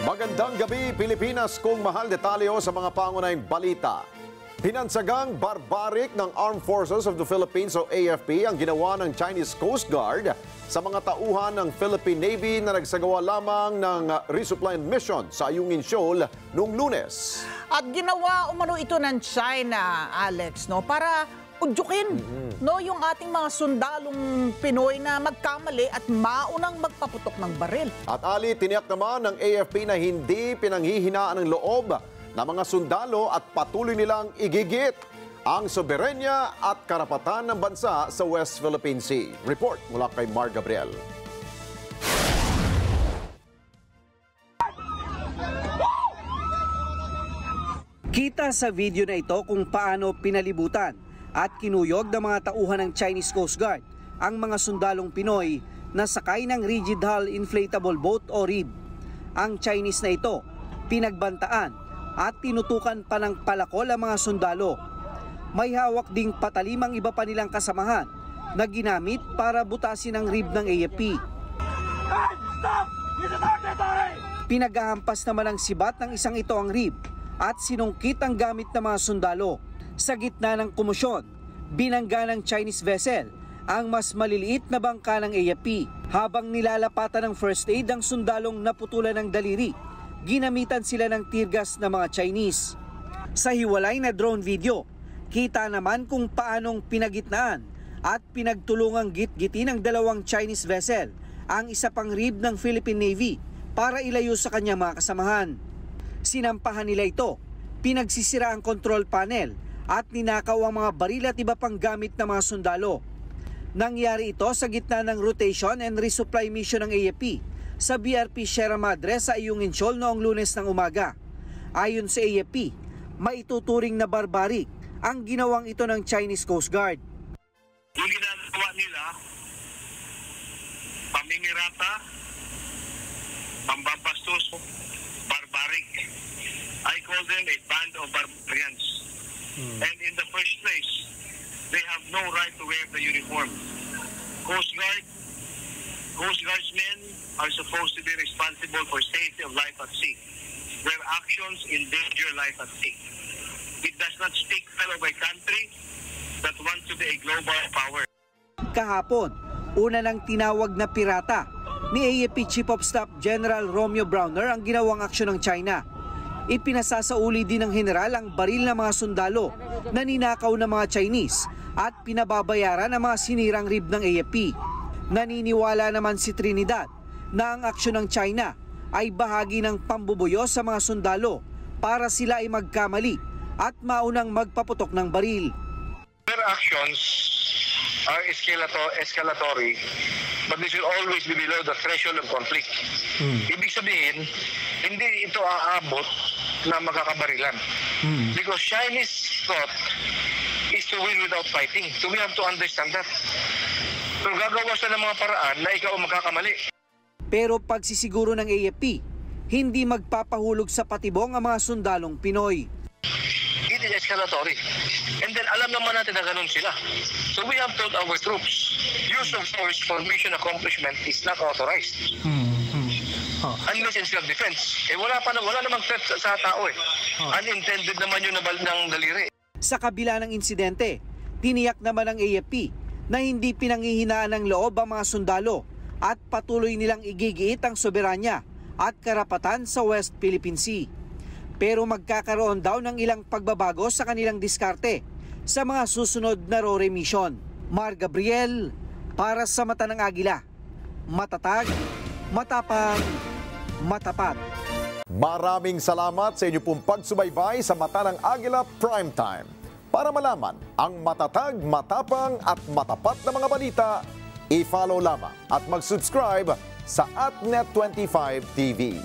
Magandang gabi, Pilipinas, kung mahal detalyo sa mga pangunahing balita. Pinansagang barbaric ng Armed Forces of the Philippines o AFP ang ginawa ng Chinese Coast Guard sa mga tauhan ng Philippine Navy na nagsagawa lamang ng resupply mission sa Ayungin Shoal noong Lunes. At ginawa umano ito ng China, Alex, no, para udyukin no, yung ating mga sundalong Pinoy na magkamali at maunang magpaputok ng baril. At Ali, tiniyak naman ng AFP na hindi pinanghihinaan ng loob ng mga sundalo at patuloy nilang igigit ang soberenya at karapatan ng bansa sa West Philippine Sea. Report mula kay Mar Gabriel. Kita sa video na ito kung paano pinalibutan at kinuyog ng mga tauhan ng Chinese Coast Guard ang mga sundalong Pinoy na sakay ng rigid hull inflatable boat o RIB. Ang Chinese na ito pinagbantaan at tinutukan pa ng palakol ang mga sundalo. May hawak ding patalimang iba pa nilang kasamahan na ginamit para butasin ang RIB ng AFP. Pinaghahampas naman ang sibat ng isang ito ang RIB at sinungkit ang gamit ng mga sundalo. Sa gitna ng komosyon, binangga ng Chinese vessel ang mas maliliit na bangka ng AFP. Habang nilalapatan ng first aid ang sundalong naputulan ng daliri, ginamitan sila ng tear gas ng mga Chinese. Sa hiwalay na drone video, kita naman kung paanong pinagitnaan at pinagtulungang git-gitin ng dalawang Chinese vessel ang isa pang RIB ng Philippine Navy para ilayo sa kanyang mga kasamahan. Sinampahan nila ito, pinagsisira ang control panel at ninakaw ang mga baril at iba pang gamit ng mga sundalo. Nangyari ito sa gitna ng rotation and resupply mission ng AFP sa BRP Sierra Madre sa Ayungin Shoal noong Lunes ng umaga. Ayon sa AFP, maituturing na barbaric ang ginawang ito ng Chinese Coast Guard. Yung ginagawa nila, pamingirata, pambabastos, barbaric. I call them a band of barbarians. And in the first place, they have no right to wear the uniform. Coast Guardsmen are supposed to be responsible for safety of life at sea. Their actions endanger life at sea. It does not speak well of a country that wants to be a global power. Kahapon, una nang tinawag na pirata ni AFP Chief of Staff General Romeo Browner ang ginawang aksyon ng China. Ipinasasauli din ng general ang baril ng mga sundalo na ninakaw ng mga Chinese at pinababayaran ang mga sinirang RIB ng AFP. Naniniwala naman si Trinidad na ang aksyon ng China ay bahagi ng pambubuyo sa mga sundalo para sila ay magkamali at maunang magpaputok ng baril. Their actions are escalatory, but this will always be below the threshold of conflict. Ibig sabihin, hindi ito aabot na magkakabarilan. Because Chinese thought is to win without fighting. So we have to understand that. So gagawa siya ng mga paraan na ikaw ang magkakamali. Pero pagsisiguro ng AFP, hindi magpapahulog sa patibong ang mga sundalong Pinoy. It is escalatory. And then alam naman natin na ganun sila. So we have told our troops, use of force for mission accomplishment is not authorized. Unless in self-defense. Wala namang threat sa tao eh. Unintended naman yung nabal ng daliri. Sa kabila ng insidente, tiniyak naman ng AFP na hindi pinanghihinaan ng loob ang mga sundalo at patuloy nilang igigiit ang soberanya at karapatan sa West Philippine Sea. Pero magkakaroon daw ng ilang pagbabago sa kanilang diskarte sa mga susunod na RORE mission. Mar Gabriel, para sa Mata ng Agila. Matatag, matapang, matapat. Maraming salamat sa inyo pong pagsubaybay sa Mata ng Agila Primetime. Para malaman ang matatag, matapang at matapat na mga balita, i-follow lamang at mag-subscribe sa @Net25 TV.